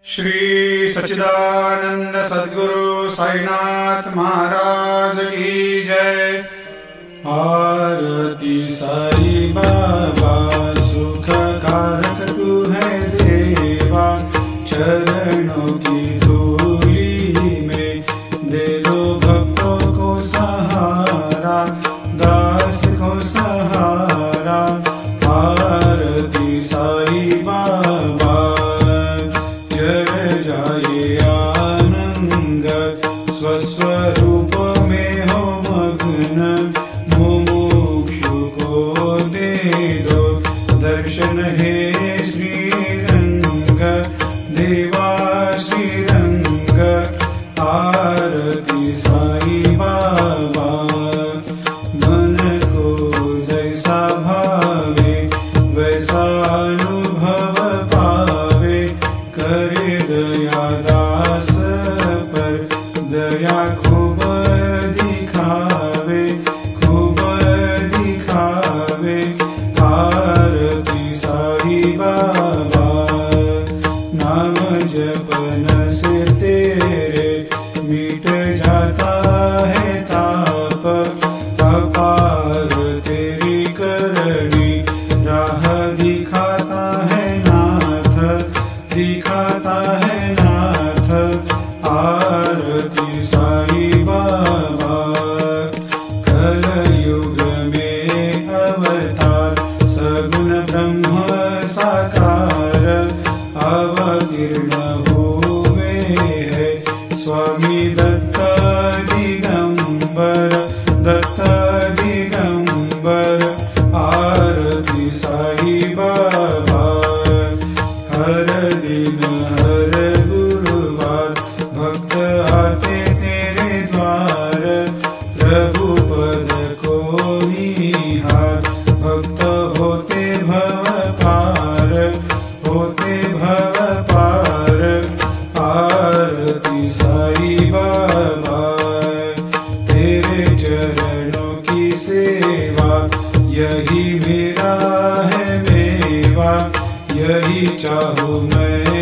श्री सच्चिदानंद सद्गुरु साईनाथ महाराज की जय। आरती साई बाबा सुख कारक तू है देवा, चरणों की धूली में दे दो भक्तों को सहारा, दास को सहारा। आरती साई बाबा जय जाए आनंद, स्वस्वरूप में हो मग्न, मुमुक्षु को दे दो दर्शन हे श्रीरंग, देवा श्रीरंग। आरती साई बाबा मन को जैसा भावे वैसा अनुभव पावे, करे दया दास पर दया खूब दिखावे, खूब दिखावे। आरती साई बाबा नाम जपन से तेरे मिट जाता है ताप, अपार तेरी करनी राह दिखाता है नाथ, दिखाता है नाथ। आरती साई बाबा कलयुग में अवतार, सगुण ब्रह्म साकार अवतीर्ण हुए है स्वामी दत्त दिगंबर, दत्त दिगंबर। आरती साई बाबा हर दिन हर गुरुवार भक्त आते तेरे द्वार, प्रभु पद को निहार, भक्त होते भव पार, होते भव पार। आरती साई बाबा तेरे चरणों की सेवा, यही मेरा है मेवा, यही चाहूँ मैं